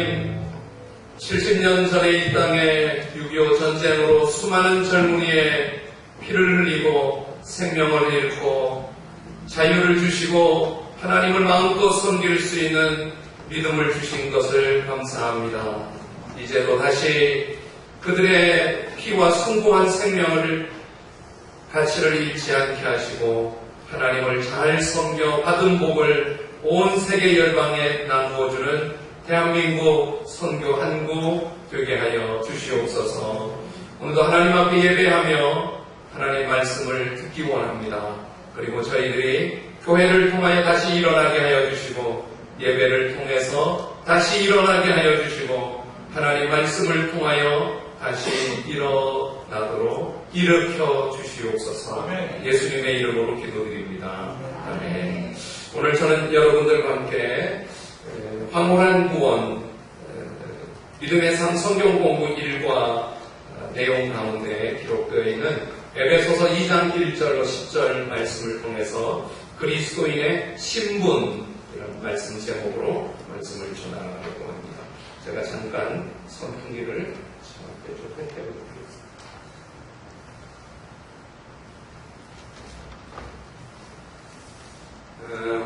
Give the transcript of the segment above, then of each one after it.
하나님, 70년 전에 이 땅에 6.25 전쟁으로 수많은 젊은이의 피를 흘리고 생명을 잃고 자유를 주시고 하나님을 마음껏 섬길 수 있는 믿음을 주신 것을 감사합니다. 이제도 다시 그들의 피와 숭고한 생명을 가치를 잃지 않게 하시고 하나님을 잘 섬겨 받은 복을 온 세계 열방에 나누어주는 대한민국 선교 한국 되게 하여 주시옵소서. 오늘도 하나님 앞에 예배하며 하나님 말씀을 듣기 원합니다. 그리고 저희들이 교회를 통하여 다시 일어나게 하여 주시고 예배를 통해서 다시 일어나게 하여 주시고 하나님 말씀을 통하여 다시 일어나도록 일으켜 주시옵소서. 예수님의 이름으로 기도드립니다. 아멘. 오늘 저는 여러분들과 함께 황홀한 구원 믿음의 삶 성경 공부 1과 내용 가운데 기록되어 있는 에베소서 2장 1절로 10절 말씀을 통해서 그리스도인의 신분이라는 말씀 제목으로 말씀을 전하려고 합니다. 제가 잠깐 선풍기를 저한테 좀 పెట్ట해보도록 하겠습니다.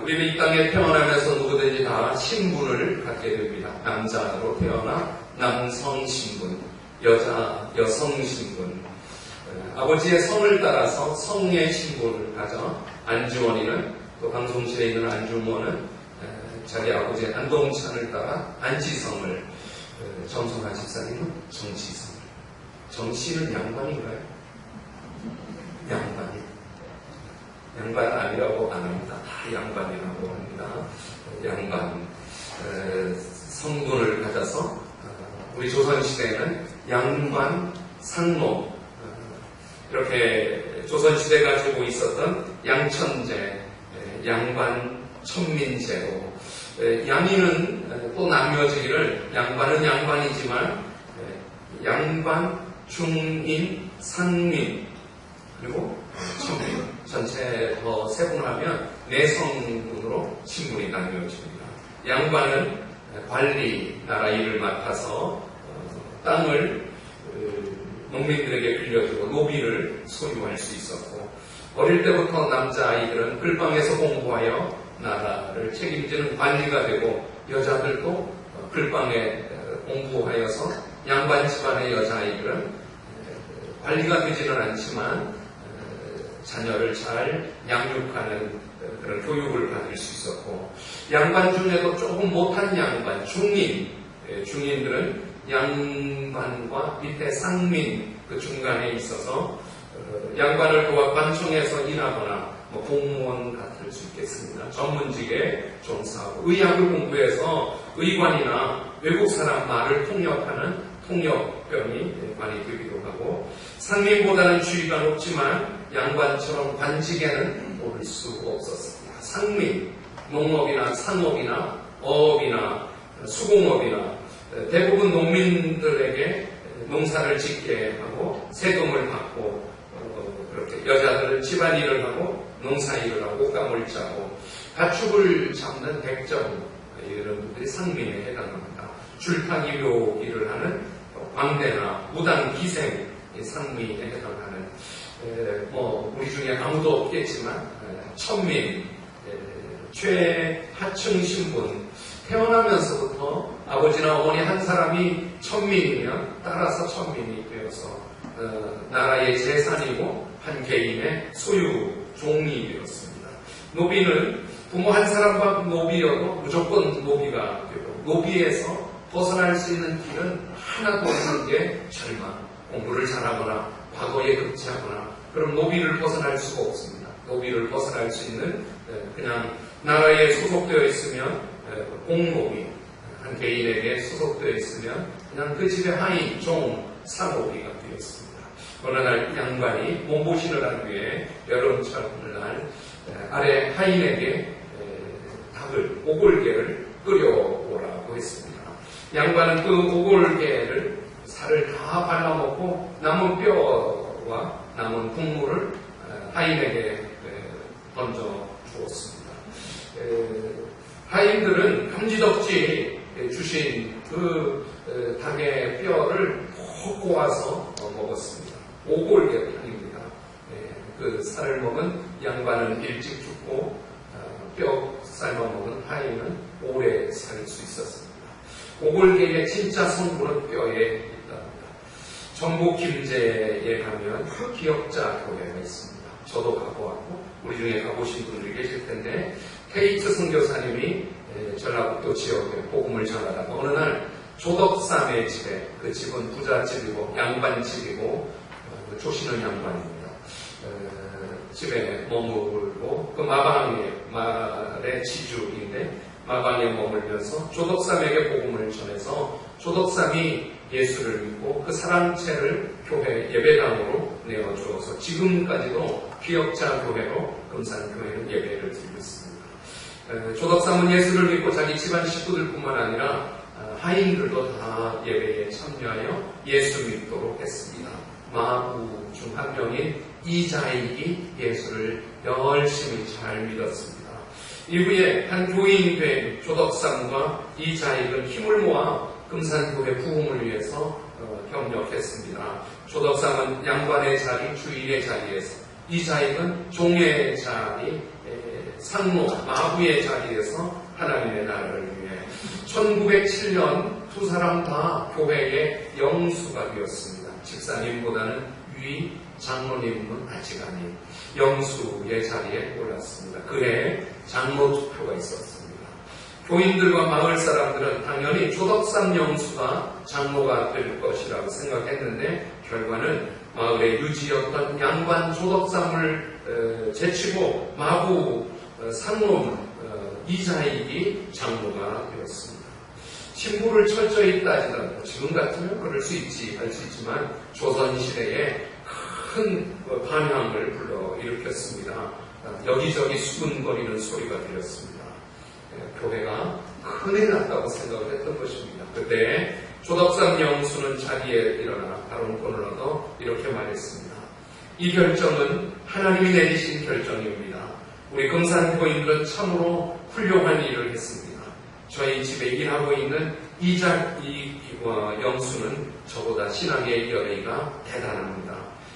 우리는 이 땅에 태어나면서 누구든지 다 신분을 갖게 됩니다. 남자로 태어나 남성 신분, 여자 여성 신분, 아버지의 성을 따라서 성의 신분을 가져 안주원이는 또 방송실에 있는 안주원은 자기 아버지의 안동찬을 따라 안지성을, 정성환 집사님은 정지성을. 정씨는 양반인가요? 양반 아니라고 안 합니다. 다 양반이라고 합니다. 양반. 성분을 가져서 우리 조선시대에는 양반, 상노 이렇게 조선시대 가지고 있었던 양천제, 양반, 천민제로 양인은 또 나뉘어지기를 양반은 양반이지만 양반, 중인, 상민 그리고 천민 전체 더 세분하면 내성분으로 신분이 나뉘어집니다. 양반은 관리, 나라 일을 맡아서 땅을 농민들에게 빌려주고 노비를 소유할 수 있었고 어릴 때부터 남자아이들은 글방에서 공부하여 나라를 책임지는 관리가 되고 여자들도 글방에 공부하여서 양반 집안의 여자아이들은 관리가 되지는 않지만 자녀를 잘 양육하는 그런 교육을 받을 수 있었고 양반 중에도 조금 못한 양반, 중인들은 양반과 밑에 상민 그 중간에 있어서 양반을 도와 관청에서 일하거나 공무원 같을 수 있겠습니다. 전문직에 종사하고 의학을 공부해서 의관이나 외국 사람 말을 통역하는 통역병이 많이 되기도 하고 상민보다는 지위가 높지만 양반처럼 관직에는 오를 수 없었습니다. 상민, 농업이나 산업이나 어업이나 수공업이나 대부분 농민들에게 농사를 짓게 하고 세금을 받고 그렇게 여자들은 집안일을 하고 농사일을 하고 옷감을 짜고 가축을 잡는 백정 이런 분들이 상민에 해당합니다. 줄타기 묘 일을 하는 광대나 무당 기생 상민에 해당하는 우리 중에 아무도 없겠지만 천민 최하층 신분 태어나면서부터 아버지나 어머니 한 사람이 천민이면 따라서 천민이 되어서 나라의 재산이고 한 개인의 소유 종이 되었습니다. 노비는 부모 한 사람과 노비여도 무조건 노비가 되고 노비에서 벗어날 수 있는 길은 하나도 없는 게 절망. 공부를 잘하거나 과거에 급제하거나 그럼 노비를 벗어날 수가 없습니다. 노비를 벗어날 수 있는 그냥 나라에 소속되어 있으면 공노비, 한 개인에게 소속되어 있으면 그냥 그 집의 하인, 종, 사노비가 되었습니다. 어느 날 양반이 몸보신을 하기 위해 여름철 어느 날 아래 하인에게 닭을, 오골개를 끓여오라고 했습니다. 양반은 그 오골개를 살을 다 발라먹고 남은 뼈와 남은 국물을 하인에게 던져 주었습니다. 하인들은 감지덕지 주신 그 닭의 뼈를 푹 꼬아서 먹었습니다. 오골계판입니다. 그 살을 먹은 양반은 일찍 죽고 뼈 삶아 먹은 하인은 오래 살 수 있었습니다. 오골계의 진짜 성분은 뼈에 있답니다. 전북 김제에 가면 기역자 교회가 있습니다. 저도 가보았고 우리 중에 가보신 분들이 계실 텐데 케이트 선교사님이 전라북도 지역에 복음을 전하다가 어느 날 조덕삼의 집에, 그 집은 부잣집이고 양반집이고 조신은 양반입니다. 집에 머물고 그 말의 지주인데 마방에 머물면서 조덕삼에게 복음을 전해서 조덕삼이 예수를 믿고 그 사랑채를 교회 예배당으로 내어주어서 지금까지도 기역자 교회로 금산교회는 예배를 드리고 있습니다. 조덕삼은 예수를 믿고 자기 집안 식구들뿐만 아니라 하인들도 다 예배에 참여하여 예수 믿도록 했습니다. 마부 중 한 명인 이자익이 예수를 열심히 잘 믿었습니다. 이후에 한 교인이 된 조덕삼과 이자익은 힘을 모아 금산교회 부흥을 위해서 협력했습니다. 조덕삼은 양반의 자리, 주일의 자리에서, 이자익은 종의 자리, 상로, 마부의 자리에서 하나님의 나라를 위해 1907년 두 사람 다 교회의 영수가 되었습니다. 집사님보다는 위, 장로님은 아직 아닌 영수의 자리에 올랐습니다. 그해 장로 투표가 있었습니다. 교인들과 마을 사람들은 당연히 조덕삼 영수가 장로가 될 것이라고 생각했는데 결과는 마을의 유지였던 양반 조덕삼을 제치고 마부 상놈 이자익이 장로가 되었습니다. 신부를 철저히 따지다 보면 지금 같으면 그럴 수 있지 할 수 있지만 조선시대에 큰 반향을 불러일으켰습니다. 여기저기 수군거리는 소리가 들렸습니다. 교회가 큰일 났다고 생각을 했던 것입니다. 그때 조덕삼 영수는 자리에 일어나 발언권을 얻어 이렇게 말했습니다. 이 결정은 하나님이 내리신 결정입니다. 우리 금산교인들은 참으로 훌륭한 일을 했습니다. 저희 집에 일하고 있는 영수는 저보다 신앙의 열의가 대단합니다.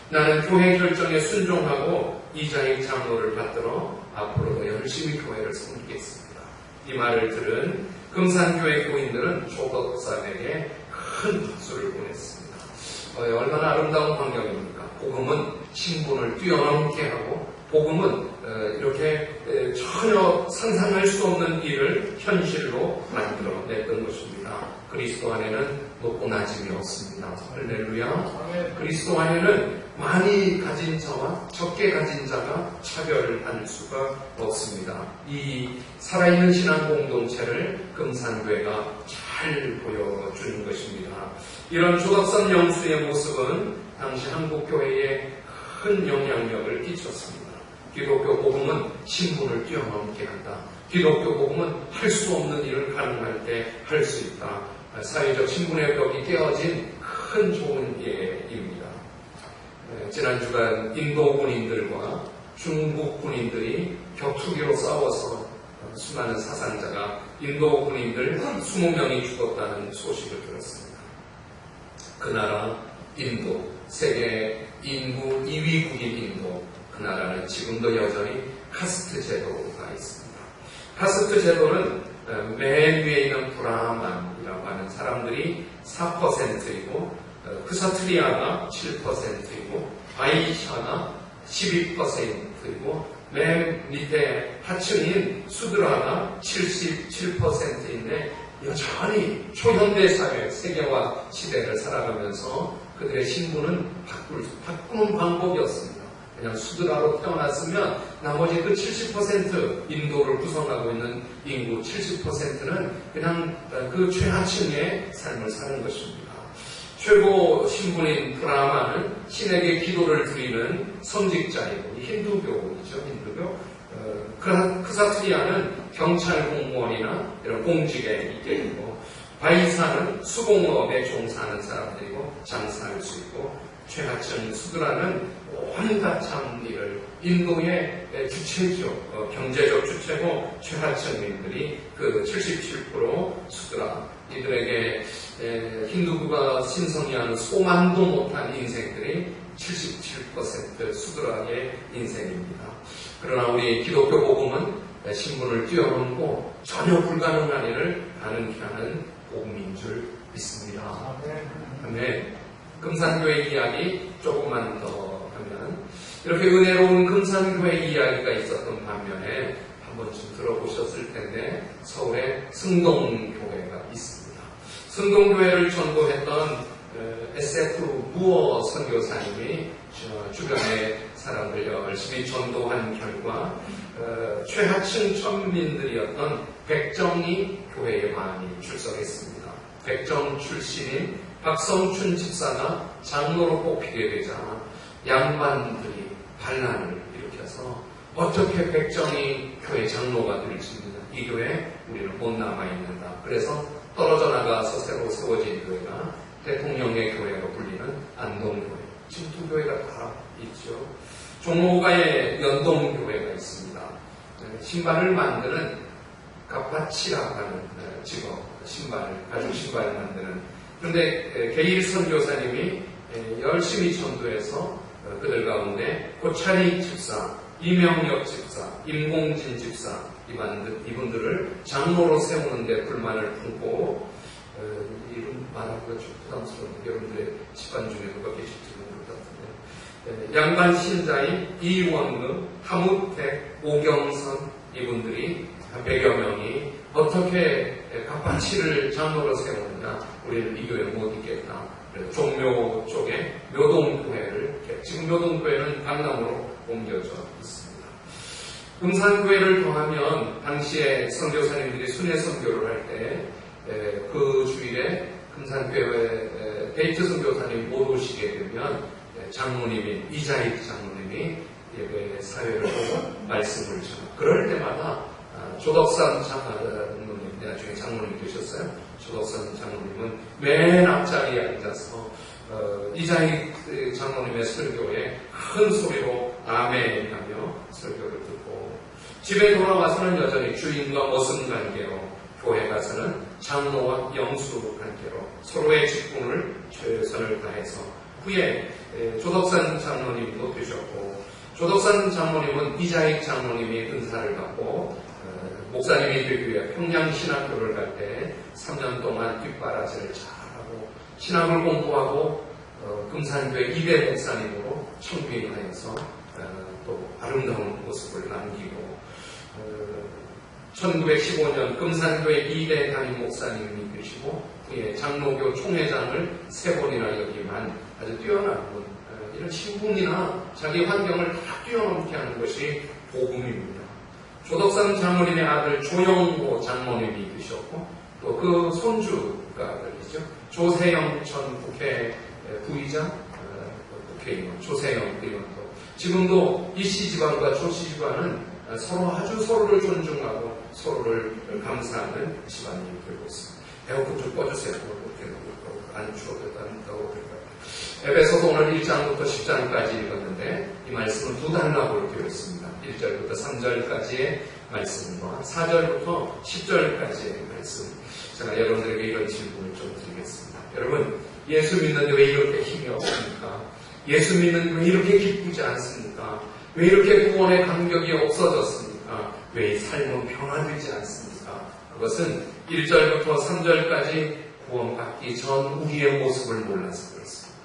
나는 교회 결정에 순종하고 이자익 장로를 받들어 앞으로도 열심히 교회를 섬기겠습니다. 이 말을 들은 금산교회 교인들은 조덕삼에게 큰 박수를 보냈습니다. 얼마나 아름다운 광경입니까? 복음은 신분을 뛰어넘게 하고 복음은 이렇게 전혀 상상할 수 없는 일을 현실로 만들어냈던 것입니다. 그리스도 안에는 높고 낮음이 없습니다. 할렐루야. 그리스도 안에는 많이 가진 자와 적게 가진 자가 차별할 수가 없습니다. 이 살아있는 신앙 공동체를 금산교회가 잘 보여주는 것입니다. 이런 조덕삼 영수의 모습은 당시 한국교회에 큰 영향력을 끼쳤습니다. 기독교 복음은 신분을 뛰어넘게 한다. 기독교 복음은 할 수 없는 일을 가능할 때 할 수 있다. 사회적 신분의 벽이 깨어진 큰 좋은 예입니다. 지난 주간 인도 군인들과 중국 군인들이 격투기로 싸워서 수많은 사상자가 인도 군인들 20명이 죽었다는 소식을 들었습니다. 그 나라 인도, 세계 인구 2위국인 인도, 그 나라는 지금도 여전히 카스트 제도가 있습니다. 카스트 제도는 맨 위에 있는 브라만이라고 하는 사람들이 4%이고 크사트리아가 7%이고 바이샤가 12%이고 맨 밑에 하층인 수드라가 77%인데 여전히 초현대 사회, 세계화 시대를 살아가면서 그들의 신분은 바꾸는 방법이 없습니다. 그냥 수드라로 태어났으면 나머지 그 70% 인도를 구성하고 있는 인구 70%는 그냥 그 최하층의 삶을 사는 것입니다. 최고 신분인 브라마는 신에게 기도를 드리는 성직자이고 힌두교이죠. 힌두교. 크사트리아는 경찰 공무원이나 이런 공직에 있게 되고 바이사는 수공업에 종사하는 사람들이고 장사할 수 있고 최하층 수드라는 온갖 참 일을 인도의 주체죠. 경제적 주체고 최하층민들이 그 77% 수드라 이들에게 힌두교가 신성히하는 소만도 못한 인생들이 77% 수드라의 인생입니다. 그러나 우리 기독교 복음은 신분을 뛰어넘고 전혀 불가능한 일을 가능케 하는 복음인 줄 믿습니다. 아멘. 금산교회 이야기 조금만 더 하면 이렇게 은혜로운 금산교회 이야기가 있었던 반면에 한 번쯤 들어보셨을 텐데 서울에 승동교회가 있습니다. 승동교회를 전도했던 SF 무어 선교사님이 주변의 사람들 열심히 전도한 결과 최하층 천민들이었던 백정리 교회에 많이 출석했습니다. 백정 출신인 박성춘 집사가 장로로 뽑히게 되자 양반들이 반란을 일으켜서 어떻게 백정리 교회 장로가 될지 이 교회 우리는 못 남아있는다. 그래서 떨어져 나가서 새로 세워진 교회가 대통령의 교회로 불리는 안동교회, 지금 두 교회가 다 있죠. 종로가에 연동교회가 있습니다. 신발을 만드는 갑바치라고 하는 직업, 가죽 신발을 만드는. 그런데 게일 선교사님이 열심히 전도해서 그들 가운데 고차리 집사, 이명혁 집사, 임공진 집사 이분들을 장로로 세우는데 불만을 품고 이름 말하기가 좀 부담스러운데 여러분들의 집안 중에 누가 계실지는 모를 것 같은데 양반 신자인 이원금, 하무택, 오경선 이분들이 100여 명이 어떻게 갑바치를 장로로 세우느냐 우리는 이 교회를 못 있겠다. 종묘 쪽에 묘동교회를 지금 묘동교회는 강남으로 옮겨져 있습니다. 금산교회를 더하면 당시에 선교사님들이 순회 선교를 할 때 그 주일에 금산교회 데이트 선교사님 못 오시게 되면 장로님인 이자익 장로님이 예배 사회를 보고 말씀을 전하고 그럴 때마다 조덕산 장로님 나중에 장로님 되셨어요. 조덕산 장로님은 맨 앞자리에 앉아서 이자익 장로님의 설교에 큰 소리로 아멘하며 설교를 듣고 집에 돌아와서는 여전히 주인과 머슴 관계로 교회 가서는 장로와 영수 관계로 서로의 직분을 최선을 다해서 후에 조덕산 장로님도 되셨고 조덕산 장로님은 이자익 장로님이 은사를 받고 목사님이 되기 위해 평양신학교를 갈 때 3년 동안 뒷바라지를 잘하고 신학을 공부하고 금산교회 2대 목사님으로 청빙하여서 또 아름다운 모습을 남기고 1915년 금산교회 2대 담임 목사님이 되시고 후에 장로교 총회장을 3번이나 역임한 아주 뛰어난 분 이런 신분이나 자기 환경을 다 뛰어넘게 하는 것이 복음입니다. 조덕산 장로님의 아들 조영호 장로님이 되셨고 또 그 손주가 되죠. 조세영 전 국회 부의장 국회의원 조세영 의원도 지금도 이씨 집안과 조씨 집안은 서로 아주 서로를 존중하고 서로를 감사하는 집안이 되고 있습니다. 에어컨 좀 꺼주세요. 안 추워졌다고 그럴까요? 에베소서 오늘 1장부터 10장까지 읽었는데 이 말씀은 두 단락으로 되어 있습니다. 1절부터 3절까지의 말씀과 4절부터 10절까지의 말씀. 제가 여러분들에게 이런 질문을 좀 드리겠습니다. 여러분, 예수 믿는데 왜 이렇게 힘이 없습니까? 예수 믿는데 왜 이렇게 기쁘지 않습니까? 왜 이렇게 구원의 감격이 없어졌습니까? 왜 삶은 변화되지 않습니까? 그것은 1절부터 3절까지 구원받기 전 우리의 모습을 몰라서 그렇습니다.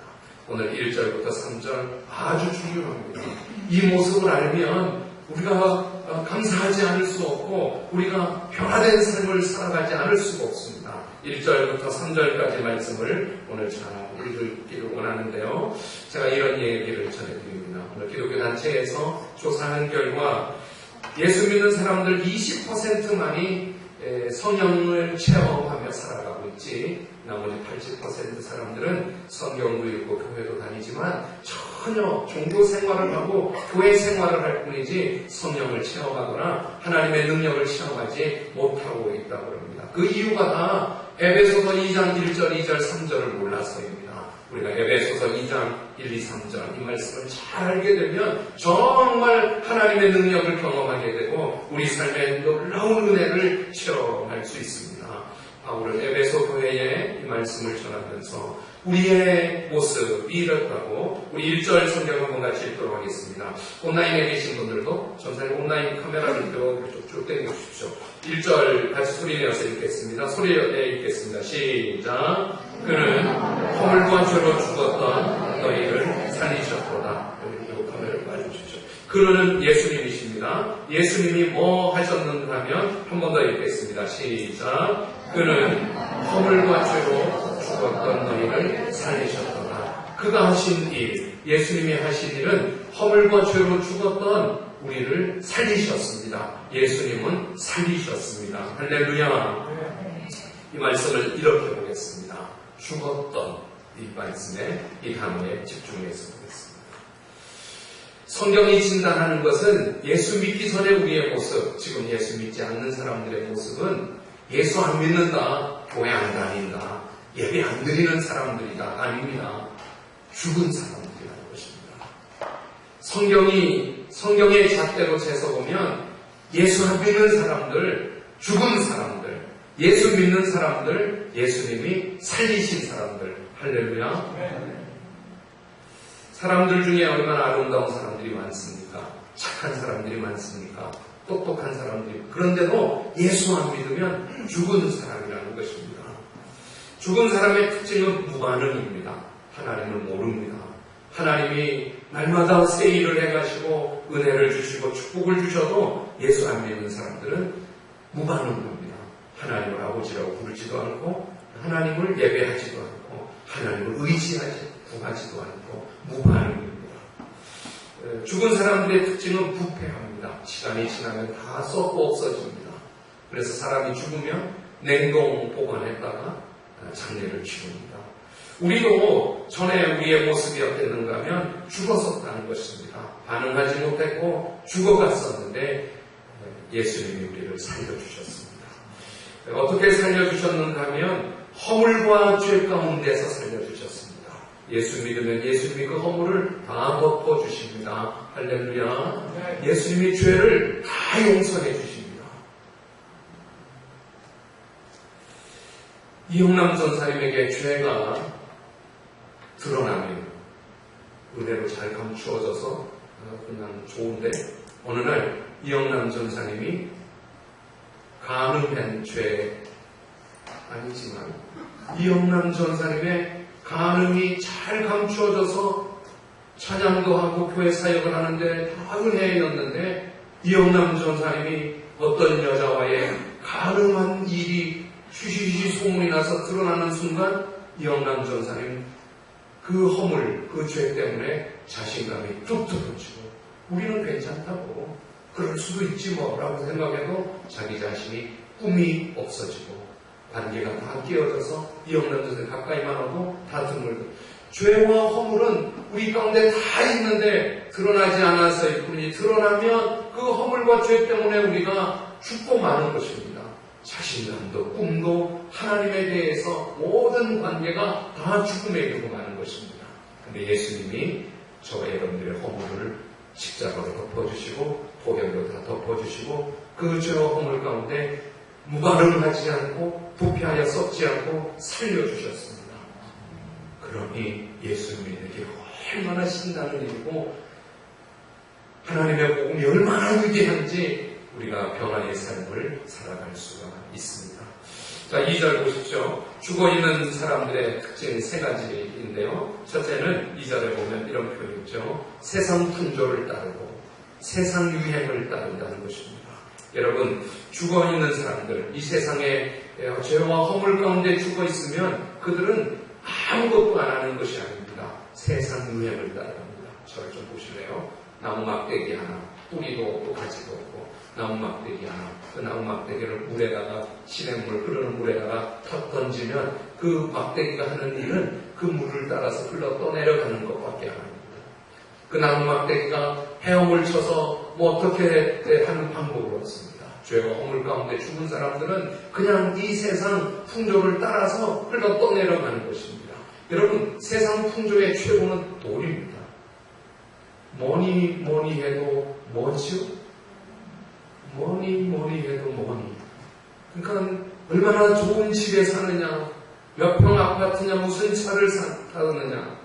오늘 1절부터 3절 아주 중요합니다. 이 모습을 알면 우리가 감사하지 않을 수 없고 우리가 변화된 삶을 살아가지 않을 수가 없습니다. 1절부터 3절까지 말씀을 오늘 잘 읽기를 원하는데요. 제가 이런 얘기를 전해드립니다. 오늘 기독교 단체에서 조사한 결과 예수 믿는 사람들 20%만이 성령을 체험하며 살아가고 있지 나머지 80% 사람들은 성경도 읽고 교회도 다니지만 전혀 종교 생활을 하고 교회 생활을 할 뿐이지 성령을 체험하거나 하나님의 능력을 체험하지 못하고 있다고 합니다. 그 이유가 다 에베소서 2장 1절, 2절, 3절을 몰라서입니다. 우리가 에베소서 2장 1, 2, 3절 이 말씀을 잘 알게 되면 정말 하나님의 능력을 경험하게 되고 우리 삶의 놀라운 은혜를 체험할 수 있습니다. 바울은 에베소 교회에 이 말씀을 전하면서 우리의 모습이 이렇다고 우리 1절 성경 한번 같이 읽도록 하겠습니다. 온라인에 계신 분들도 전사님 온라인 카메라를 쭉 당겨주십시오. 1절 같이 소리 내어서 읽겠습니다. 소리 내어 읽겠습니다. 시작. 그는 허물과 죄로 죽었던 너희를 살리셨도다. 여기 카메라를 봐주십시오. 그는 예수님이십니다. 예수님이 뭐 하셨는가 하면 한 번 더 읽겠습니다. 시작. 그는 허물과 죄로 죽었던 너희를 살리셨도다. 그가 하신 일, 예수님이 하신 일은 허물과 죄로 죽었던 우리를 살리셨습니다. 예수님은 살리셨습니다. 할렐루야. 이 말씀을 이렇게 보겠습니다. 죽었던 이 말씀에 이 단어에 집중해서 보겠습니다. 성경이 진단하는 것은 예수 믿기 전에 우리의 모습, 지금 예수 믿지 않는 사람들의 모습은 예수 안 믿는다, 교회 안 다닌다, 예배 안 드리는 사람들이다. 아닙니다. 죽은 사람들이라는 것입니다. 성경의 잣대로 재서 보면 예수 안 믿는 사람들, 죽은 사람들, 예수 믿는 사람들, 예수님이 살리신 사람들. 할렐루야. 사람들 중에 얼마나 아름다운 사람들이 많습니까? 착한 사람들이 많습니까? 똑똑한 사람들이. 그런데도 예수 안 믿으면 죽은 사람이라는 것입니다. 죽은 사람의 특징은 무반응입니다. 하나님을 모릅니다. 하나님이 날마다 새 일을 해가시고 은혜를 주시고 축복을 주셔도 예수 안 믿는 사람들은 무반응입니다. 하나님을 아버지라고 부르지도 않고 하나님을 예배하지도 않고 하나님을 구하지도 않고 무반응입니다. 죽은 사람들의 특징은 부패합니다. 시간이 지나면 다 썩고 없어집니다. 그래서 사람이 죽으면 냉동 보관했다가 장례를 치릅니다. 우리도 전에 우리의 모습이 어땠는가 하면 죽었었다는 것입니다. 반응하지 못했고 죽어갔었는데 예수님이 우리를 살려주셨습니다. 어떻게 살려주셨는가 하면 허물과 죄 가운데서 살려주셨습니다. 예수 믿으면 예수님이 그 허물을 다 덮어주십니다. 할렐루야. 예수님이 죄를 다 용서해 주십니다. 이영남 전사님에게 죄가 드러나면 은혜로 잘 감추어져서 그냥 좋은데 어느 날 이영남 전사님이 간음한 죄 아니지만 이영남 전사님의 간음이 잘 감추어져서 찬양도 하고 교회 사역을 하는데 다 은혜였는데 이영남 전사님이 어떤 여자와의 간음한 일이 쉬쉬쉬 소문이 나서 드러나는 순간 이영남 전사님 그 허물, 그 죄 때문에 자신감이 뚝 떨어지고 우리는 괜찮다고 그럴 수도 있지 뭐라고 생각해도 자기 자신이 꿈이 없어지고 관계가 다 끼어져서 이영남 전사님 가까이만 하고 다 드물고 죄와 허물은 우리 가운데 다 있는데 드러나지 않아서일 뿐이지 드러나면 그 허물과 죄 때문에 우리가 죽고 마는 것입니다. 자신감도 꿈도 하나님에 대해서 모든 관계가 다 죽음에 이르고 마는 것입니다. 그런데 예수님이 저와 여러분들의 허물을 십자가로 덮어주시고 보혈로 다 덮어주시고 그 죄와 허물 가운데 무반응하지 않고 부패하여 썩지 않고 살려주셨습니다. 그러니 예수님에게 얼마나 신나는 일이고 하나님의 복음이 얼마나 위대한지 우리가 평안의 삶을 살아갈 수가 있습니다. 자, 2절 보십시오. 죽어있는 사람들의 특징 세 가지인데요. 첫째는 2절에 보면 이런 표현이 있죠. 세상 풍조를 따르고 세상 유행을 따른다는 것입니다. 여러분, 죽어있는 사람들, 이 세상에 죄와 허물 가운데 죽어있으면 그들은 아무것도 안 하는 것이 아닙니다. 세상 유행을 따릅니다. 저를 좀 보실래요? 나무 막대기 하나, 뿌리도 없고 가지도 없고 나무 막대기 하나, 그 나무 막대기를 물에다가 시냇물 흐르는 물에다가 탁 던지면 그 막대기가 하는 일은 그 물을 따라서 흘러 떠내려가는 것밖에 안 합니다. 그 나무 막대기가 헤엄을 쳐서 뭐 어떻게 하는 방법이 없습니다. 죄와 허물 가운데 죽은 사람들은 그냥 이 세상 풍조를 따라서 흘러 떠내려가는 것입니다. 여러분, 세상 풍조의 최고는 돌입니다. 뭐니 해도 뭐지요? 뭐니 해도 뭐니. 그러니까 얼마나 좋은 집에 사느냐, 몇 평 아파트냐, 무슨 차를 타느냐,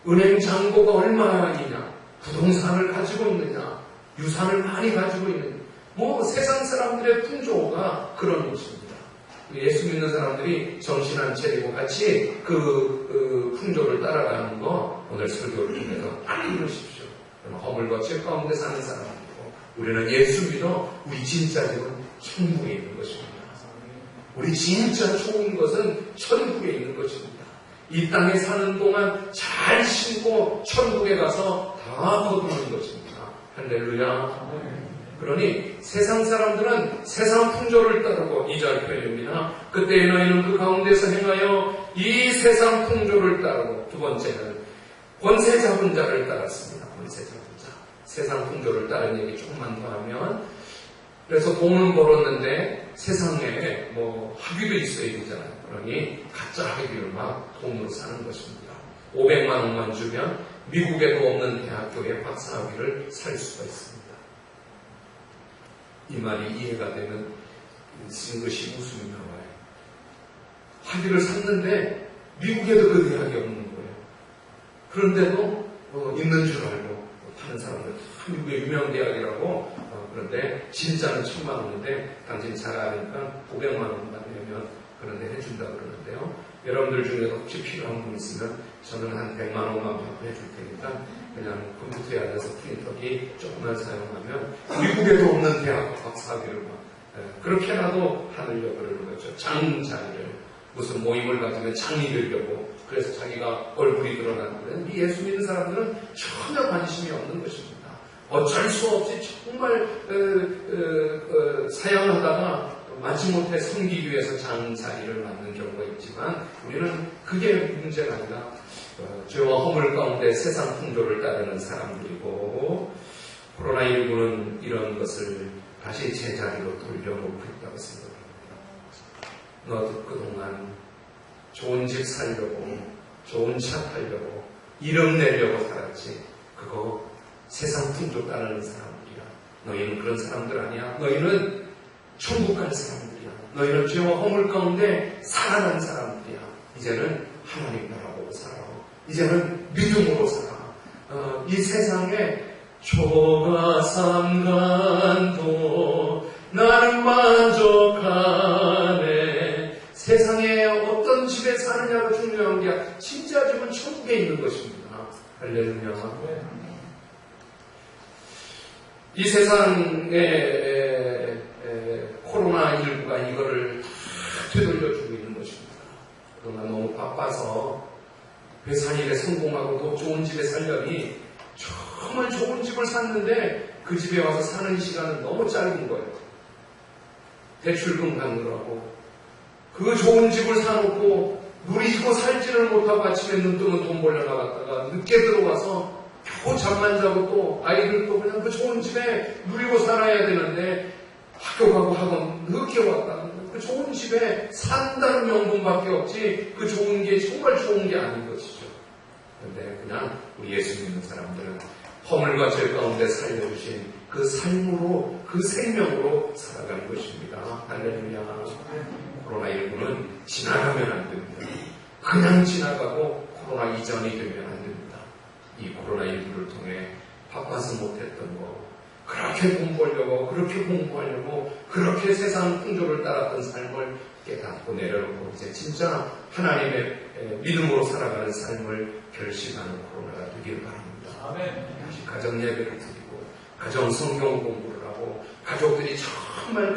은행 잔고가 얼마이냐, 부동산을 가지고 있느냐, 유산을 많이 가지고 있느냐, 세상 사람들의 풍조가 그런 것입니다. 예수 믿는 사람들이 정신 안 차리고 같이 그 풍조를 따라가는 거 오늘 설교를 통해서 안 이루십시오. 허물과 죄 가운데 사는 사람들이고, 우리는 예수 믿어 우리 진짜 집은 천국에 있는 것입니다. 우리 진짜 좋은 것은 천국에 있는 것입니다. 이 땅에 사는 동안 잘 신고 천국에 가서 다 거두는 것입니다. 할렐루야. 그러니 세상 사람들은 세상 풍조를 따르고, 2절 표현입니다. 그때 너희는 그 가운데서 행하여 이 세상 풍조를 따르고, 두 번째는 권세 잡은 자를 따랐습니다. 권세 잡은 자. 세상 풍조를 따른 얘기 조금만 더 하면, 그래서 돈을 벌었는데 세상에 학위도 있어야 되잖아요. 그러니 가짜 학위를 막 돈으로 사는 것입니다. 500만 원만 주면 미국에도 없는 대학교의 박사 학위를 살 수가 있습니다. 이 말이 이해가 되면 쓴 것이 웃음이 나와요. 학위를 샀는데 미국에도 그 대학이 없는 거예요. 그런데도 있는 줄 알고 파는 사람들, 미국의 유명 대학이라고, 그런데 진짜는 1000만 원인데 당신 잘 아니까 500만 원만 내면 그런데 해준다 그러는데요. 여러분들 중에 혹시 필요한 분 있으면 저는 한 100만 원만 받고 해줄 테니까 그냥 컴퓨터에 앉아서 프린터기 조금만 사용하면 미국에도 없는 대학 박사학위를 그렇게라도 하려고 그러는 거죠. 장자리를, 무슨 모임을 가지면 장이 되려고. 그래서 자기가 얼굴이 드러나는데, 이 예수 믿는 사람들은 전혀 관심이 없는 것입니다. 어쩔 수 없이 정말 사양하다가 마지못해 섬기기 위해서 장자리를 맡는 경우가 있지만, 우리는 그게 문제가 아니라 죄와 허물 가운데 세상 풍조를 따르는 사람들이고, 코로나19는 이런 것을 다시 제자리로 돌려놓고 있다고 생각합니다. 너도 그동안 좋은 집 살려고, 좋은 차 타려고, 이름 내려고 살았지. 그거 세상 풍조 따르는 사람들이야. 너희는 그런 사람들 아니야. 너희는 천국 갈 사람들이야. 너희는 죄와 허물 가운데 살아난 사람들이야. 이제는 하나님 나라 보고 살아. 이제는 믿음으로 살아. 이 세상에 초가 삼간도 나는 만족하네. 세상에 어떤 집에 사느냐가 중요한 게 아니라 진짜 집은 천국에 있는 것입니다. 할렐루야. 이 세상에 코로나19가 이거를 다 되돌려주고 있는 것입니다. 그러나 너무 바빠서 회사 일에 성공하고 더 좋은 집에 살려니 정말 좋은 집을 샀는데 그 집에 와서 사는 시간은 너무 짧은 거예요. 대출금 갚느라고. 그 좋은 집을 사놓고 누리고 살지를 못하고 아침에 눈 뜨면 돈 벌려 나갔다가 늦게 들어와서 겨우 잠만 자고 또 아이들도 그냥 그 좋은 집에 누리고 살아야 되는데 학교 가고 학원 늦게 왔다. 그 좋은 집에 산다는 명분밖에 없지 그 좋은 게 정말 좋은 게 아닌 것이죠. 그런데 그냥 우리 예수 믿는 사람들은 허물과 죄 가운데 살려주신 그 삶으로, 그 생명으로 살아가는 것입니다. 할렐루야. 코로나19는 지나가면 안 됩니다. 그냥 지나가고 코로나 이전이 되면 안 됩니다. 이 코로나19를 통해 바빠서 못했던 거, 그렇게 돈 벌려고, 그렇게 공부하려고, 그렇게 세상 풍조를 따랐던 삶을 깨닫고 내려놓고 이제 진짜 하나님의 믿음으로 살아가는 삶을 결심하는 코로나가 되기를 바랍니다. 다시 가정 예배를 드리고, 가정 성경 공부를 하고, 가족들이 정말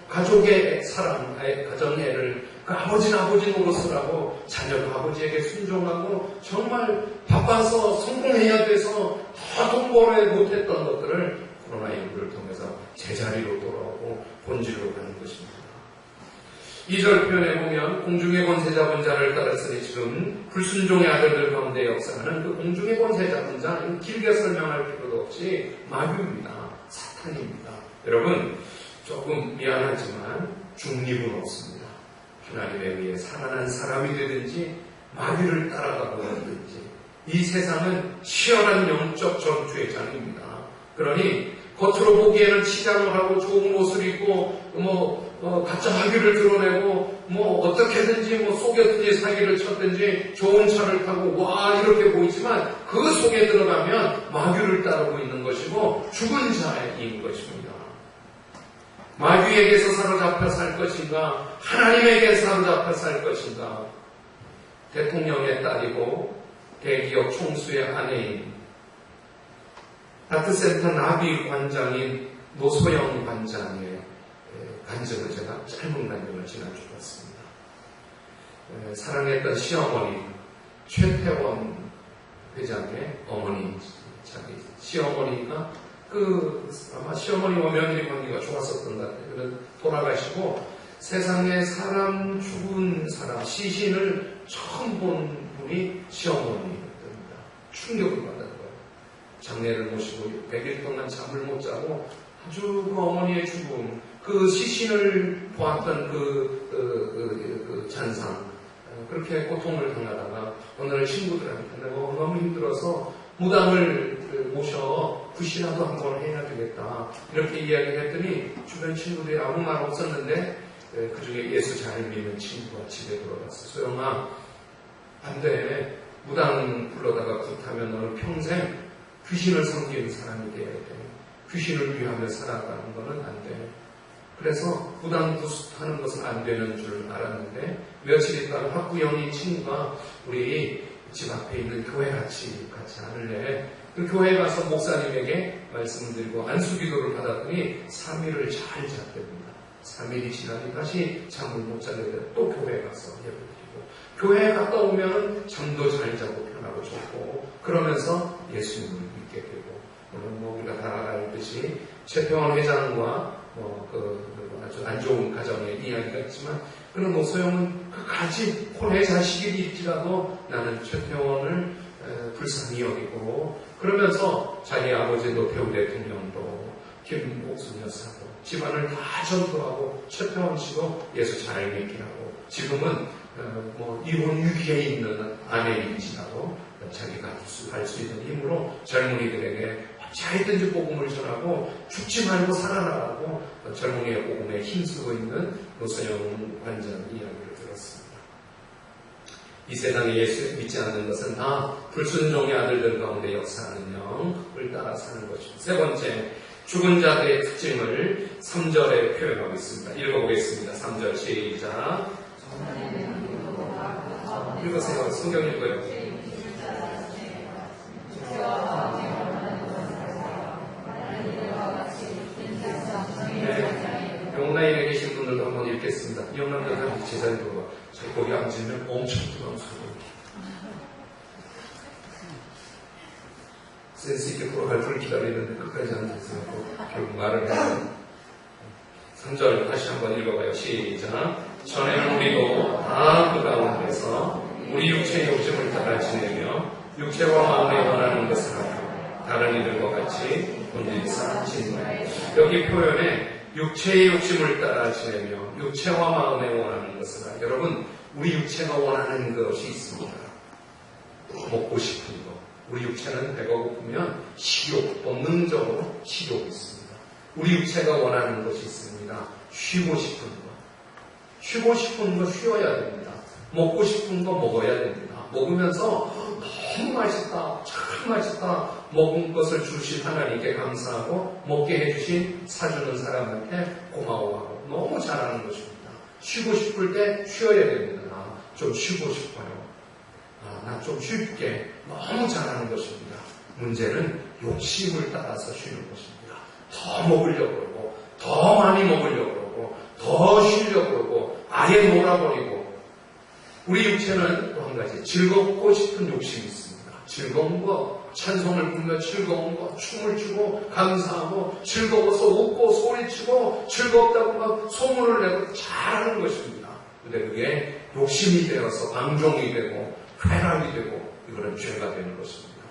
가족의 사랑, 가정애를 그 아버지는 아버지 노릇을 하고, 자녀도 아버지에게 순종하고, 정말 바빠서 성공해야 돼서 더 돈 벌어야 못했던 것들을 코로나19를 통해서 제자리로 돌아오고 본질로 가는 것입니다. 2절 표현에 보면 공중의 권세 잡은 자를 따랐으니 지금 불순종의 아들들 가운데 역사하는 그 공중의 권세 잡은 자, 길게 설명할 필요도 없이 마귀입니다. 사탄입니다. 여러분, 조금 미안하지만 중립은 없습니다. 하나님에 의해 살아난 사람이 되든지 마귀를 따라가고 하든지 이 세상은 치열한 영적 전투의 장입니다. 그러니 겉으로 보기에는 치장을 하고 좋은 옷을 입고 가짜 마귀를 드러내고 어떻게든지 속였든지 사기를 쳤든지 좋은 차를 타고 와 이렇게 보이지만 그 속에 들어가면 마귀를 따르고 있는 것이고 죽은 자인 것입니다. 마귀에게서 사로잡혀 살 것인가 하나님에게 사로잡혀 살 것인가. 대통령의 딸이고 대기업 총수의 아내인 다트센터 나비 관장인 노소영 관장의 간증을 제가 짧은 간증을 지난주에 봤습니다. 사랑했던 시어머니 최태원 회장의 어머니, 자기 시어머니가 아마 시어머니와 며느리 관계가 좋았었던 것 같아요. 그래서 돌아가시고 세상에 사람 죽은 사람 시신을 처음 본 분이 시어머니였답니다. 충격을 받은 거예요. 장례를 모시고 100일 동안 잠을 못 자고 아주 그 어머니의 죽음, 그 시신을 보았던 그 잔상, 그렇게 고통을 당하다가 오늘 친구들한테 내가 너무 힘들어서 무당을 모셔 굿이라도 한번 해야 되겠다 이렇게 이야기했더니 주변 친구들이 아무 말 없었는데 그 중에 예수 잘 믿는 친구가 집에 들어갔어. 소영아, 안 돼. 무당 불러다가 굿하면 너는 평생 귀신을 섬기는 사람이 돼야 돼. 귀신을 위하며 살아가는 거는 안 돼. 그래서 무당 굿하는 것은 안 되는 줄 알았는데 며칠 있다가 학구영이 친구가 우리 집 앞에 있는 교회 같이 않을래? 그 교회 가서 목사님에게 말씀을 드리고 안수기도를 받았더니 3일을 잘 잤답니다. 3일이 지나니 다시 잠을 못 자게 되고 또 교회에 가서 예배드리고 교회에 갔다 오면 잠도 잘 자고 편하고 좋고 그러면서 예수님을 믿게 되고 오늘 우리가 다 알듯이 최태원 회장과 아주 안 좋은 가정의 이야기가 있지만 그런 노소영은 끝까지 혼의 자식일지라도 나는 최태원을 불쌍히 여기고 그러면서 자기 아버지 노태우 대통령도 김옥순 여사도 집안을 다 전도하고 최태원 씨도 예수 잘 믿게 하고 지금은 이혼 위기에 있는 아내인지라도 자기가 할 수 있는 힘으로 젊은이들에게 어찌하든지 복음을 전하고 죽지 말고 살아나라고 젊은이의 복음에 힘쓰고 있는 노소영 관장 이야기를 들었습니다. 이 세상에 예수 믿지 않는 것은 다 불순종의 아들들 가운데 역사하는 영을 따라 사는 것입니다. 세 번째, 죽은 자들의 특징을 3절에 표현하고 있습니다. 읽어보겠습니다. 3절 시작. 읽으세요. 성경 읽어요. 영라인에 계신 분들도 한번 읽겠습니다. 영남자들 제자리 들어봐. 저희 거기 앉으면 엄청 뜨거운 소리. 센스 있게 돌아갈 걸 기다리는데 끝까지 앉아있어요. 결국 말을 해요. 3절 다시 한번 읽어봐요. 시작. 전에는 우리도 다 그 가운데서 우리 육체의 욕심을 따라 지내며 육체와 마음에 원하는 것을 하며 다른 이들과 같이 본질이 쌓아진 거예요. 여기 표현에 육체의 욕심을 따라 지내며 육체와 마음에 원하는 것을 하여. 여러분, 우리 육체가 원하는 것이 있습니다. 먹고 싶은 것. 우리 육체는 배가 고프면 식욕, 본능적으로 식욕이 있습니다. 우리 육체가 원하는 것이 있습니다. 쉬고 싶은 것. 쉬고 싶은 거 쉬어야 됩니다. 먹고 싶은 거 먹어야 됩니다. 먹으면서 너무 맛있다, 참 맛있다, 먹은 것을 주신 하나님께 감사하고 먹게 해주신 사주는 사람한테 고마워하고 너무 잘하는 것입니다. 쉬고 싶을 때 쉬어야 됩니다. 좀 쉬고 싶어요. 나 좀 쉴게. 너무 잘하는 것입니다. 문제는 욕심을 따라서 쉬는 것입니다. 더 먹으려고 그러고 더 많이 먹으려고 그러고 더 쉬려고 그러고 아예 놀아버리고. 우리 육체는 또 한 가지 즐겁고 싶은 욕심이 있습니다. 즐거운 거, 찬송을 부르며 즐거운 거, 춤을 추고 감사하고 즐거워서 웃고 소리치고 즐겁다고 막 소문을 내고 잘하는 것입니다. 근데 그게 욕심이 되어서 방종이 되고 쾌락이 되고 이거는 죄가 되는 것입니다.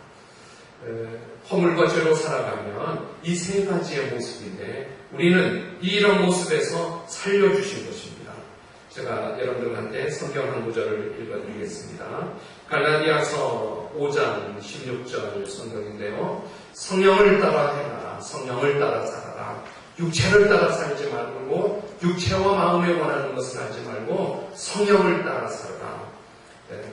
허물과 죄로 살아가면 이 세 가지의 모습인데 우리는 이런 모습에서 살려주신 것입니다. 제가 여러분들한테 성경 한 구절을 읽어드리겠습니다. 갈라디아서 5장 16절 성경인데요. 성령을 따라 행하라. 성령을 따라 살아라. 육체를 따라 살지 말고 육체와 마음에 원하는 것을 하지 말고 성령을 따라 살아라.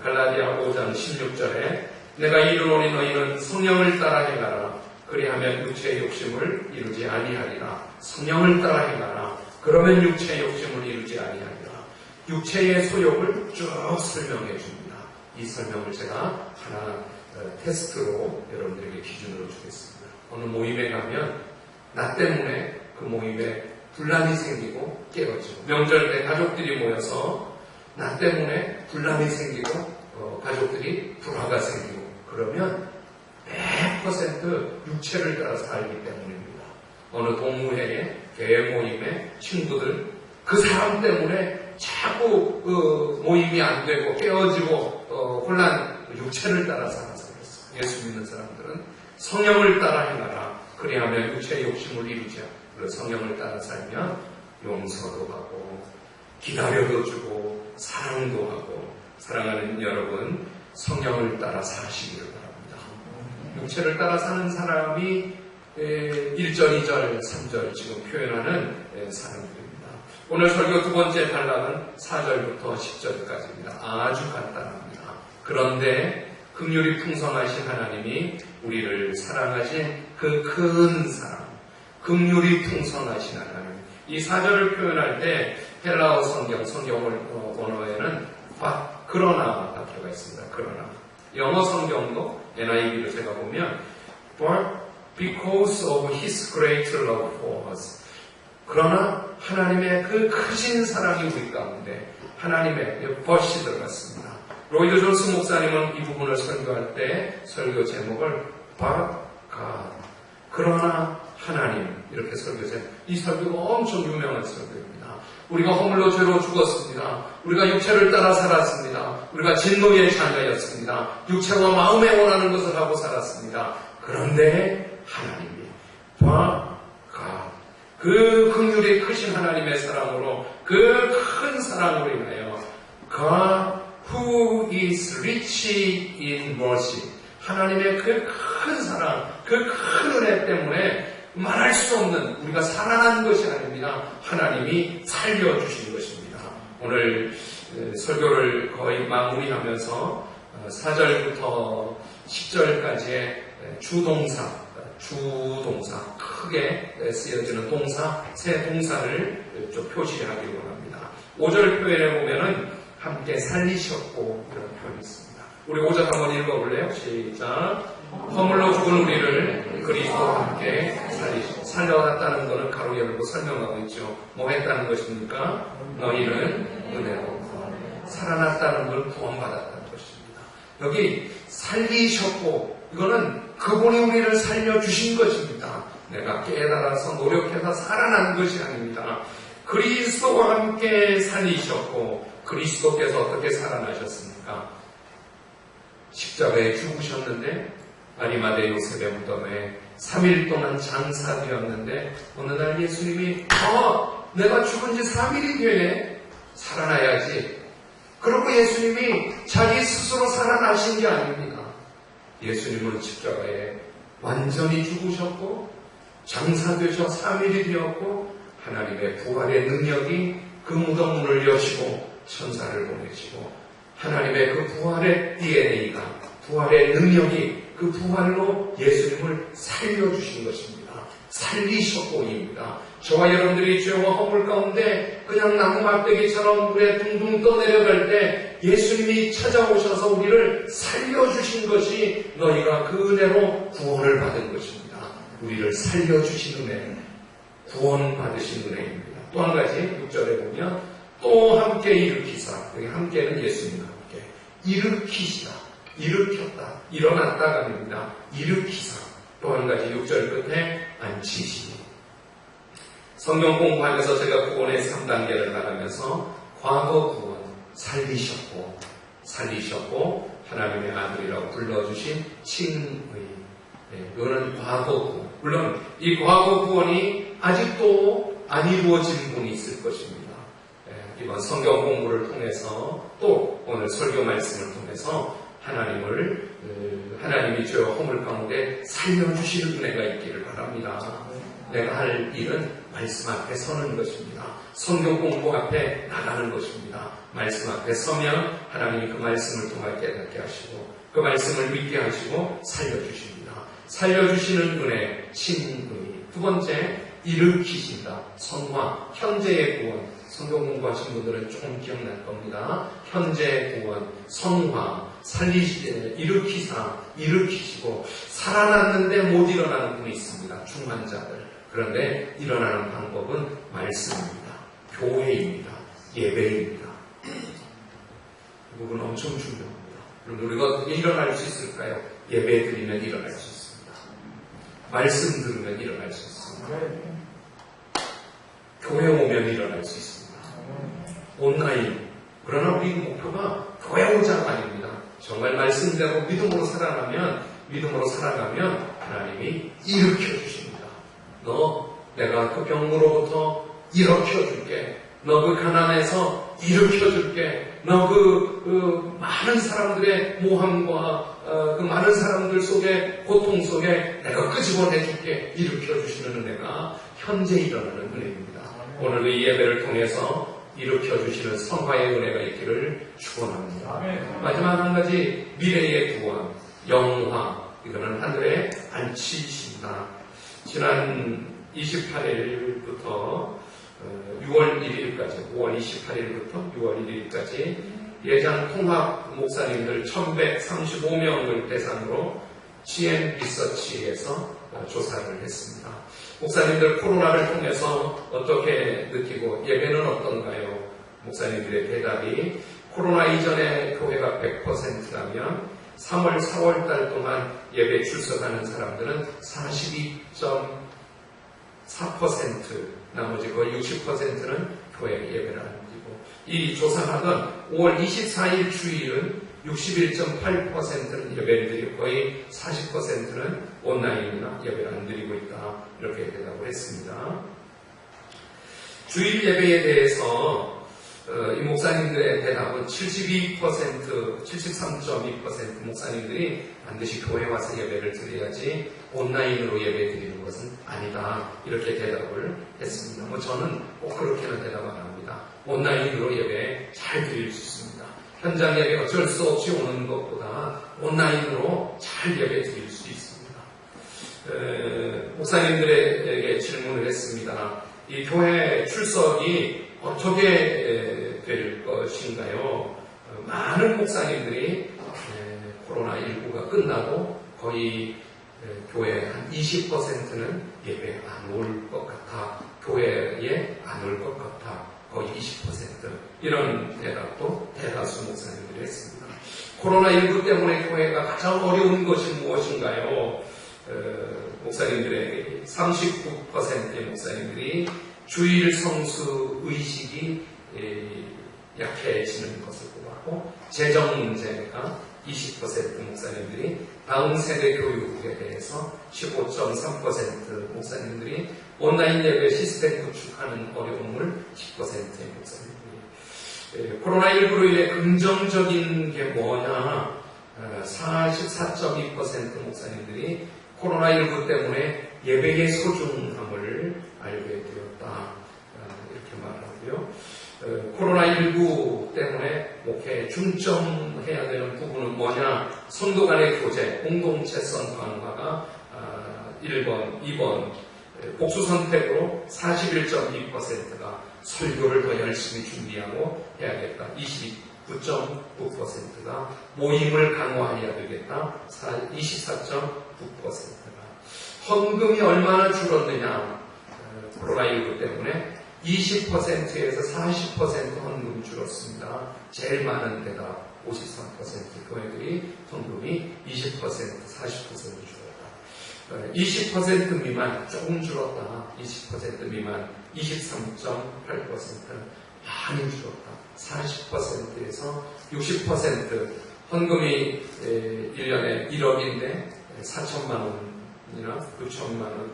갈라디아 5장 16절에 내가 이르노니 너희는 성령을 따라 행하라. 그리하면 육체의 욕심을 이루지 아니하리라. 성령을 따라 행하라. 그러면 육체의 욕심을 이루지 아니하리라. 육체의 소욕을 쭉 설명해 줍니다. 이 설명을 제가 하나 테스트로 여러분들에게 기준으로 주겠습니다. 어느 모임에 가면 나 때문에 그 모임에 분란이 생기고 깨어지고, 명절 때 가족들이 모여서 나 때문에 분란이 생기고 가족들이 불화가 생기고 그러면 100% 육체를 따라 살기 때문입니다. 어느 동무회에 교회 모임에 친구들 그 사람 때문에 자꾸 모임이 안 되고 깨어지고 혼란, 육체를 따라 살아서 그랬어요. 예수 믿는 사람들은 성령을 따라 행하라. 그리하면 육체의 욕심을 이루자. 그리고 성령을 따라 살면 용서도 하고 기다려도 주고 사랑도 하고. 사랑하는 여러분, 성령을 따라 사시기를 바랍니다. 육체를 따라 사는 사람이 1절, 2절, 3절 지금 표현하는 사람들입니다. 오늘 설교 두 번째 단락은 4절부터 10절까지입니다. 아주 간단합니다. 그런데 긍휼이 풍성하신 하나님이 우리를 사랑하신 그 큰 사랑, 긍휼이 풍성하신 하나님. 이 4절을 표현할 때 헬라어 성경을 원어에는 그러나가 들어가 있습니다. 그러나. 영어 성경도 NIV를 제가 보면 But because of His great love for us. 그러나 하나님의 그 크신 사랑이 우리 가운데 하나님의 벗이 들어갔습니다. 로이드 존스 목사님은 이 부분을 설교할 때 설교 제목을 But God. 그러나 하나님 이렇게 설교했어요. 이 설교가 엄청 유명한 설교입니다. 우리가 허물로 죄로 죽었습니다. 우리가 육체를 따라 살았습니다. 우리가 진노의 자녀였습니다. 육체와 마음에 원하는 것을 하고 살았습니다. 그런데 하나님이 그 긍휼이 크신 하나님의 사랑으로 그 큰 사랑으로 인하여 God who is rich in mercy 하나님의 그 큰 사랑, 그 큰 은혜 때문에 말할 수 없는 우리가 살아난 것이 아닙니다. 하나님이 살려주신 것입니다. 오늘 설교를 거의 마무리하면서 4절부터 10절까지의 주동사 크게 쓰여지는 동사, 세 동사를 좀 표시하기 원합니다. 5절 표현에 보면은 함께 살리셨고 이런 표현이 있습니다. 우리 5절 한번 읽어볼래요? 시작. 허물로 죽은 우리를 그리스도와 함께 살려놨다는 것은 가로 열고 설명하고 있죠. 뭐 했다는 것입니까? 너희는 은혜로 살아났다는 걸 구원받았다는 것입니다. 여기 살리셨고 이거는 그분이 우리를 살려주신 것입니다. 내가 깨달아서 노력해서 살아난 것이 아닙니다. 그리스도와 함께 살리셨고 그리스도께서 어떻게 살아나셨습니까? 십자가에 죽으셨는데 아리마대 요셉의 무덤에 3일 동안 장사되었는데 어느 날 예수님이 내가 죽은 지 3일이 되네. 살아나야지. 그리고 예수님이 자기 스스로 살아나신 게 아닙니다. 예수님은 십자가에 완전히 죽으셨고 장사되셔 3일이 되었고 하나님의 부활의 능력이 그 무덤 문을 여시고 천사를 보내시고 하나님의 그 부활의 DNA가 부활의 능력이 그 부활로 예수님을 살려주신 것입니다. 살리셨고입니다. 저와 여러분들이 죄와 허물 가운데 그냥 나무 막대기처럼 물에 둥둥 떠내려갈 때 예수님이 찾아오셔서 우리를 살려주신 것이 너희가 그 은혜로 구원을 받은 것입니다. 우리를 살려주신 은혜, 구원받으신 은혜입니다. 또 한 가지 6절에 보면 또 함께 일으키사, 여기 함께는 예수님과 함께 일으키시다, 일으켰다, 일어났다가 아닙니다. 일으키사. 또 한 가지 6절 끝에 앉히시니. 성경 공부하면서 제가 구원의 3단계를 나가면서 과거 구원, 살리셨고 하나님의 아들이라고 불러주신 칭의, 이거는 과거 구원. 물론 이 과거 구원이 아직도 안 이루어진 분이 있을 것입니다. 이번 성경 공부를 통해서 또 오늘 설교 말씀을 통해서 하나님이 저의 허물 가운데 살려주시는 은혜가 있기를 바랍니다. 내가 할 일은 말씀 앞에 서는 것입니다. 성경 공부 앞에 나가는 것입니다. 말씀 앞에 서면 하나님이 그 말씀을 통해 깨닫게 하시고 그 말씀을 믿게 하시고 살려주십니다. 살려주시는 은혜, 신의. 두 번째, 일으키신다. 성화, 현재의 구원. 성경 공부하신 분들은 조금 기억날 겁니다. 현재의 구원, 성화, 일으키시고 살아났는데 못 일어나는 분이 있습니다. 중환자들. 그런데 일어나는 방법은 말씀입니다. 교회입니다. 예배입니다. 이 부분 엄청 중요합니다. 그럼 우리가 어떻게 일어날 수 있을까요? 예배 드리면 일어날 수 있습니다. 말씀 들으면 일어날 수 있습니다. 교회 오면 일어날 수 있습니다. 온라인. 그러나 우리 목표가 교회 오자가 아닙니다. 정말 말씀대로 믿음으로 살아가면 하나님이 일으켜 주십니다. 내가 그 병으로부터 일으켜 줄게. 너 그 가난에서 일으켜 줄게. 너 그 많은 사람들의 모함과 그 많은 사람들 속에 고통 속에 내가 끄집어내 줄게. 일으켜 주시는 은혜가 현재 일어나는 은혜입니다. 오늘 이 예배를 통해서 일으켜 주시는 성화의 은혜가 있기를 축원합니다. 마지막 한 가지, 미래의 구원, 영화. 이거는 하늘에 앉히신다. 지난 28일부터 6월 1일까지, 5월 28일부터 6월 1일까지 예장 통합 목사님들 1135명을 대상으로 GM 리서치에서 조사를 했습니다. 목사님들 코로나를 통해서 어떻게 느끼고 예배는 어떤가요? 목사님들의 대답이 코로나 이전에 교회가 100%라면 3월, 4월 달 동안 예배 출석하는 사람들은 42.4%, 나머지 거의 60%는 교회 예배를 안 드리고, 이 조사하던 5월 24일 주일은 61.8%는 예배를 드리고 거의 40%는 온라인이나 예배를 안 드리고 있다. 이렇게 대답을 했습니다. 주일 예배에 대해서 이 목사님들의 대답은 73.2% 목사님들이 반드시 교회 와서 예배를 드려야지 온라인으로 예배 드리는 것은 아니다. 이렇게 대답을 했습니다. 저는 꼭 그렇게는 대답 안 합니다. 온라인으로 예배 잘 드릴 수 있습니다. 현장 예배 어쩔 수 없이 오는 것보다 온라인으로 잘 예배 드릴 수 있습니다. 목사님들에게 질문을 했습니다. 이 교회 출석이 어떻게 될 것인가요? 많은 목사님들이 코로나19가 끝나고 거의 교회 한 20%는 예배 안 올 것 같아. 교회에 안 올 것 같아. 거의 20%. 이런 대답도 대다수 목사님들이 했습니다. 코로나19 때문에 교회가 가장 어려운 것이 무엇인가요? 목사님들에게 39%의 목사님들이 주일 성수 의식이 약해지는 것을 보고, 재정 문제가 20% 목사님들이, 다음 세대 교육에 대해서 15.3% 목사님들이, 온라인 예배 시스템 구축하는 어려움을 10%의 목사님들이, 코로나19로 인해 긍정적인 게 뭐냐, 44.2% 목사님들이 코로나19 때문에 예배의 소중함을 알게 되었다. 이렇게 말하고요. 코로나19 때문에 목회에 중점해야 되는 부분은 뭐냐? 성도 간의 교제, 공동체성 강화가 1번, 2번, 복수 선택으로 41.2%가 설교를 더 열심히 준비하고 해야겠다. 29.9%가 모임을 강화해야 되겠다. 24.9%가 헌금이 얼마나 줄었느냐? 코로나19 때문에 20%에서 40% 헌금 줄었습니다. 제일 많은 데가 53% 교회들이 헌금이 20%, 40% 줄었다. 20% 미만 조금 줄었다. 20% 미만 23.8% 많이 줄었다. 40%에서 60% 헌금이 1년에 1억인데 4천만 원 9천만 원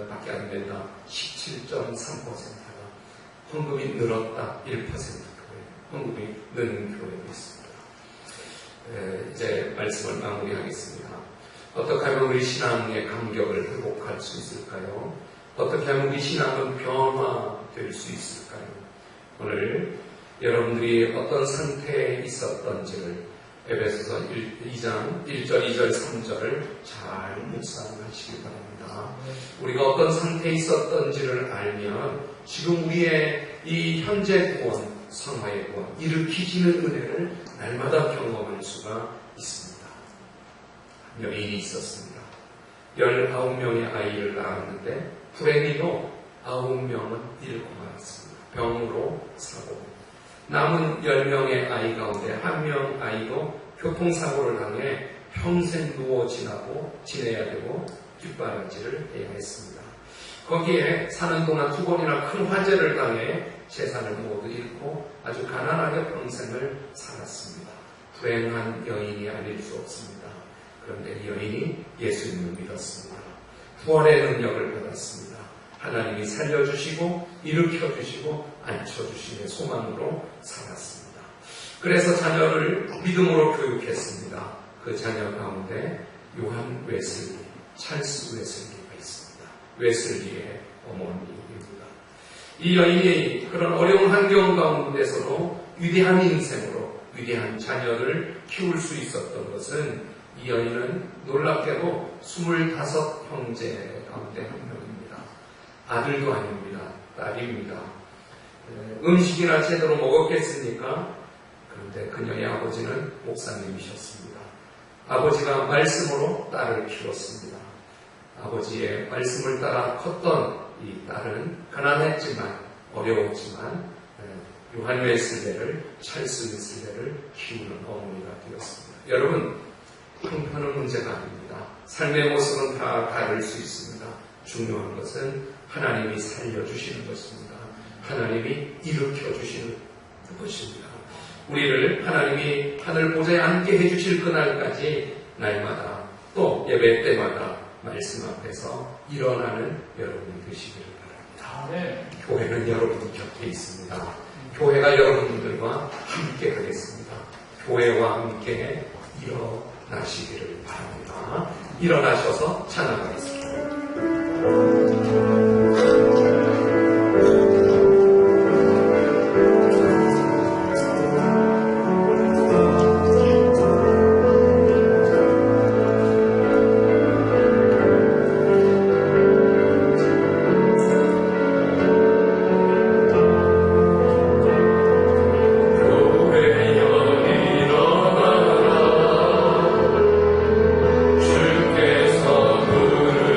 밖에 안 된다. 17.3%가 헌금이 늘었다. 1%교회. 헌금이 는 교회도 있습니다. 이제 말씀을 마무리하겠습니다. 어떻게 하면 우리 신앙의 감격을 회복할 수 있을까요? 어떻게 하면 우리 신앙은 변화될 수 있을까요? 오늘 여러분들이 어떤 상태에 있었던지를 에베소서 2장 1절, 2절, 3절을 잘 묵상하시기 바랍니다. 우리가 어떤 상태에 있었던지를 알면 지금 우리의 이 현재 구원, 성화의 구원, 일으키시는 은혜를 날마다 경험할 수가 있습니다. 여인이 있었습니다. 19명의 아이를 낳았는데 불행히도 9명은 잃고 말았습니다. 병으로 사고. 남은 10명의 아이 가운데 한 명 아이도 교통사고를 당해 평생 누워 지내야 되고 뒷바라지를 해야 했습니다. 거기에 사는 동안 2번이나 큰 화재를 당해 재산을 모두 잃고 아주 가난하게 평생을 살았습니다. 불행한 여인이 아닐 수 없습니다. 그런데 이 여인이 예수님을 믿었습니다. 부활의 능력을 받았습니다. 하나님이 살려주시고 일으켜주시고 앉혀주심의 소망으로 살았습니다. 그래서 자녀를 믿음으로 교육했습니다. 그 자녀 가운데 요한 웨슬리, 찰스 웨슬리가 있습니다. 웨슬리의 어머니입니다. 이 여인이 그런 어려운 환경 가운데서도 위대한 인생으로 위대한 자녀를 키울 수 있었던 것은 이 여인은 놀랍게도 25형제 가운데 한 명입니다. 아들도 아닙니다. 딸입니다. 음식이나 제대로 먹었겠습니까? 그런데 그녀의 아버지는 목사님이셨습니다. 아버지가 말씀으로 딸을 키웠습니다. 아버지의 말씀을 따라 컸던 이 딸은 가난했지만 어려웠지만 요한 웨슬레를, 찰스 웨슬레를 키우는 어머니가 되었습니다. 여러분, 형편은 문제가 아닙니다. 삶의 모습은 다 다를 수 있습니다. 중요한 것은 하나님이 살려주시는 것입니다. 하나님이 일으켜주시는 것입니다. 우리를 하나님이 하늘 보좌에 앉게 해주실 그날까지 날마다 또 예배 때마다 말씀 앞에서 일어나는 여러분이 되시기를 바랍니다. 네. 교회는 여러분 곁에 있습니다. 교회가 여러분들과 함께 하겠습니다. 교회와 함께 일어나시기를 바랍니다. 일어나셔서 찬양하겠습니다. 주께서 부르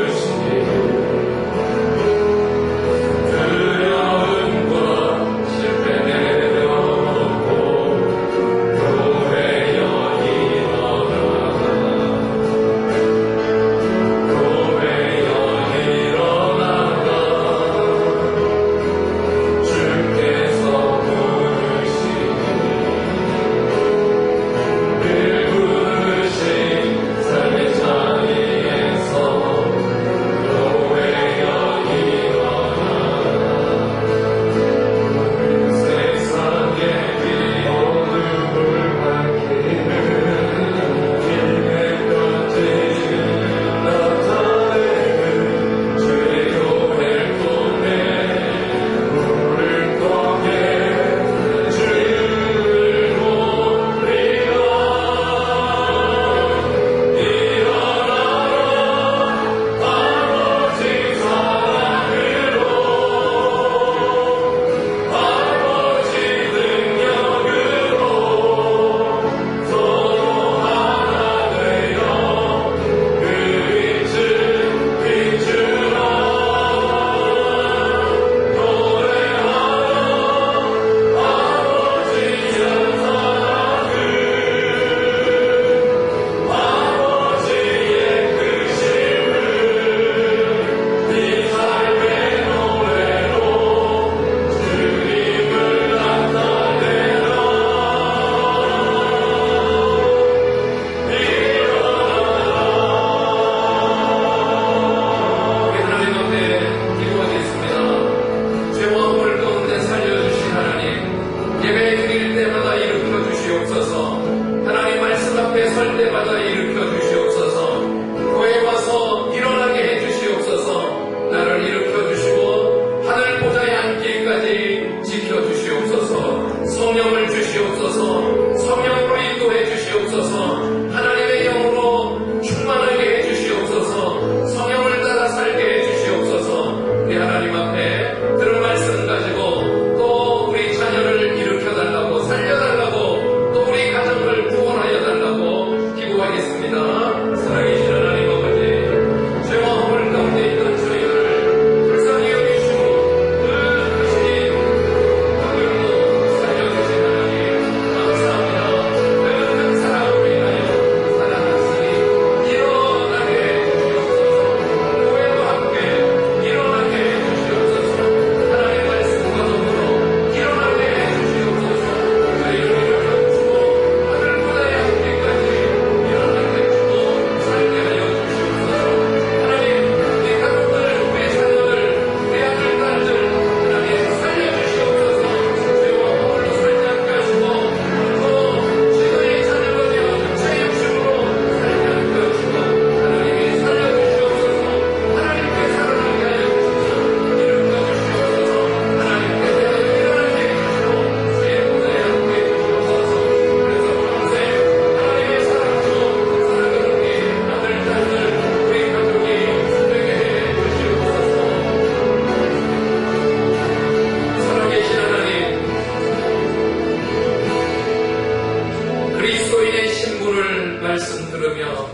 들으며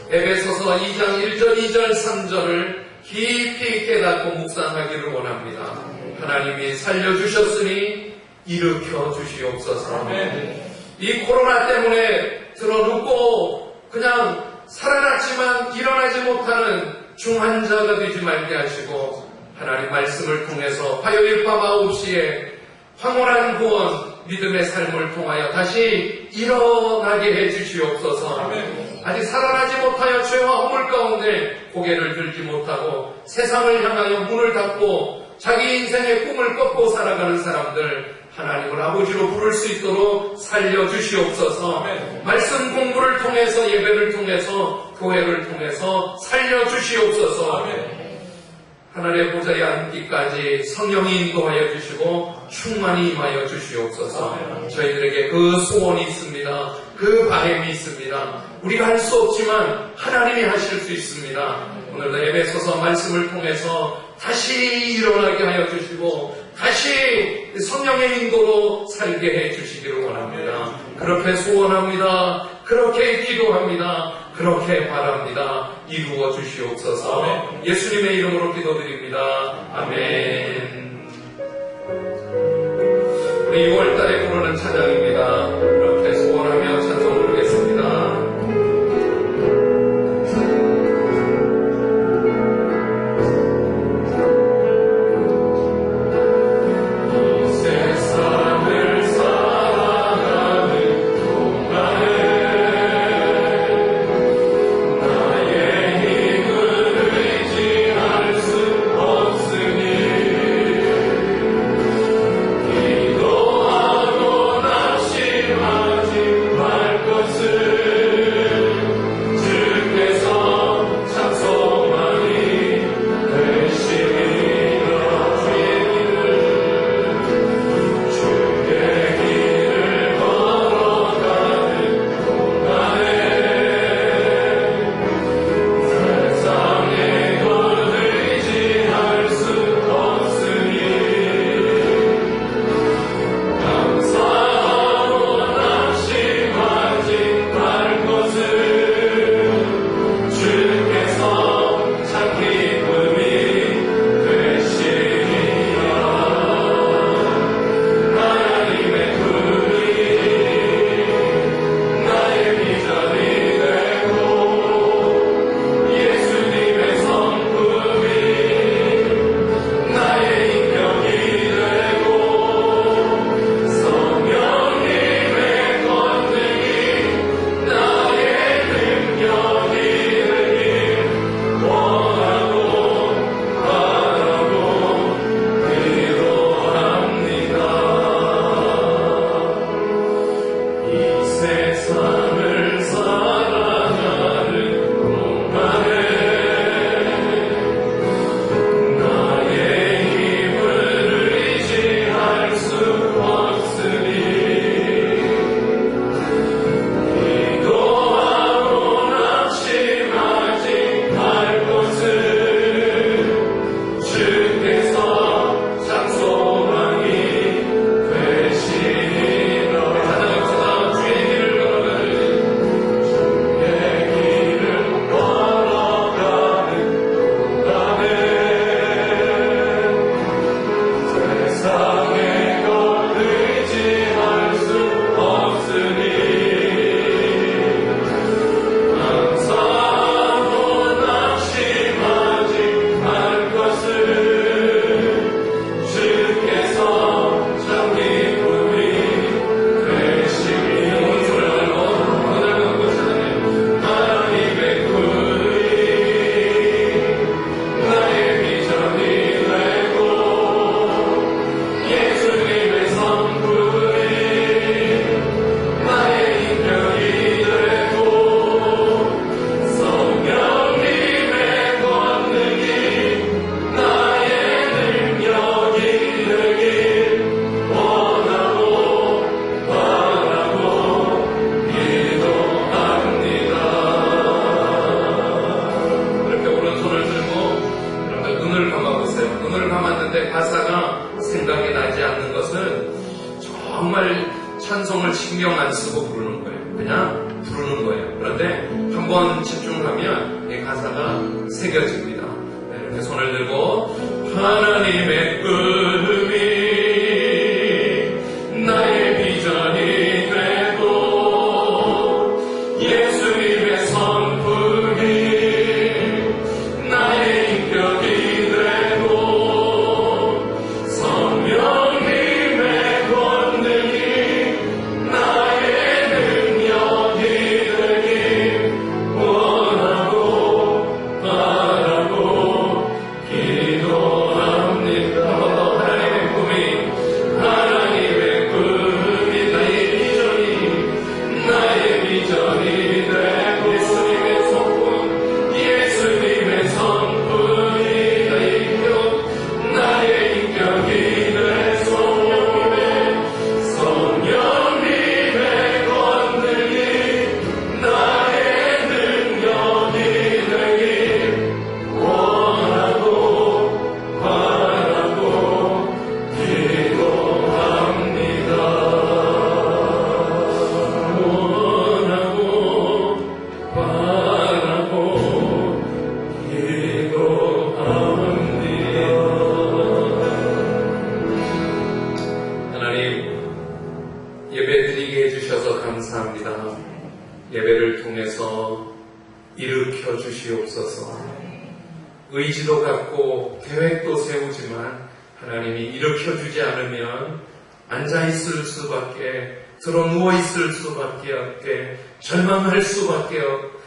에베소서 2장 1절, 2절, 3절을 깊이 깨닫고 묵상하기를 원합니다. 하나님이 살려주셨으니 일으켜 주시옵소서. 이 코로나 때문에 들어눕고 그냥 살아났지만 일어나지 못하는 중환자가 되지 말게 하시고 하나님 말씀을 통해서 화요일 밤 9시에 황홀한 구원, 믿음의 삶을 통하여 다시 일어나게 해주시옵소서. 아직 살아나지 못하여 죄와 허물 가운데 고개를 들지 못하고 세상을 향하여 문을 닫고 자기 인생의 꿈을 꺾고 살아가는 사람들 하나님을 아버지로 부를 수 있도록 살려주시옵소서. 말씀 공부를 통해서 예배를 통해서 교회를 통해서 살려주시옵소서. 하늘의 보좌에 앉기까지 성령이 인도하여 주시고 충만히 임하여 주시옵소서. 저희들에게 그 소원이 있습니다. 그 바람이 있습니다. 우리가 할 수 없지만 하나님이 하실 수 있습니다. 오늘도 에베소서 말씀을 통해서 다시 일어나게 하여 주시고 다시 성령의 인도로 살게 해 주시기를 원합니다. 그렇게 소원합니다. 그렇게 기도합니다. 그렇게 바랍니다. 이루어 주시옵소서. 예수님의 이름으로 기도드립니다. 아멘. 우리 6월달에 부르는 찬양입니다. 이렇게 소원하며 찬송 부르겠습니다. 시 번 집중하면 이 가사가 새겨집니다. 이렇게 손을 들고 하나님의 꿈이 나의 비전이 되고 예수님의 성품이 나의 인격이 되고 성령님의 권능이 나의 능력이 되길 원하고 바라고 기도합니다. 하나님의 꿈이 나의 비전이 되고 예수님의 성품이 나의 인격 나의 인격이 되고 성령님의 권능이 나의 능력이 되길 원하고 바라고 기도합니다. 원하고 바라고 기도합니다. 하나님, 예배드리게 해주셔서 감사합니다. 예배를 통해서 일으켜 주시옵소서. 의지도 갖고 계획도 세우지만 하나님이 일으켜 주지 않으면 앉아있을 수밖에, 들어 누워있을 수밖에 없게, 절망할 수밖에 없게,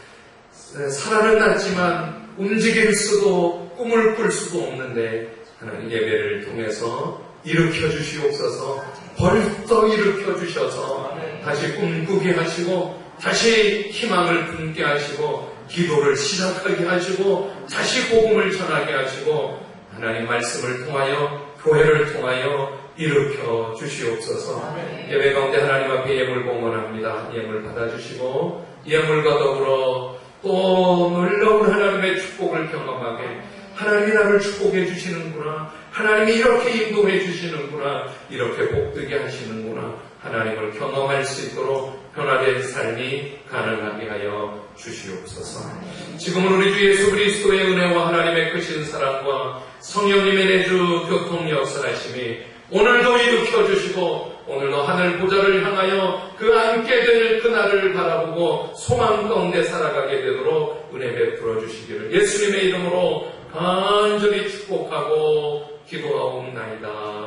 살아는 났지만 움직일 수도 꿈을 꿀 수도 없는데 하나님 예배를 통해서 일으켜 주시옵소서. 벌떡 일으켜 주셔서 다시 꿈꾸게 하시고 다시 희망을 품게 하시고 기도를 시작하게 하시고 다시 복음을 전하게 하시고 하나님 말씀을 통하여 교회를 통하여 일으켜 주시옵소서. 예배 가운데 하나님 앞에 예물 봉헌합니다. 예물 받아주시고 예물과 더불어 또 놀라운 하나님의 축복을 경험하게, 하나님이 나를 축복해 주시는구나, 하나님이 이렇게 인도해 주시는구나, 이렇게 복되게 하시는구나, 하나님을 경험할 수 있도록 변화된 삶이 가능하게 하여 주시옵소서. 지금은 우리 주 예수 그리스도의 은혜와 하나님의 크신 사랑과 성령님의 내주 교통 역사하심이 오늘도 일으켜 주시고 오늘도 하늘 보좌를 향하여 그 앉게 될 그날을 바라보고 소망 가운데 살아가게 되도록 은혜 베풀어 주시기를 예수님의 이름으로 간절히 축복하고 기도하옵나이다.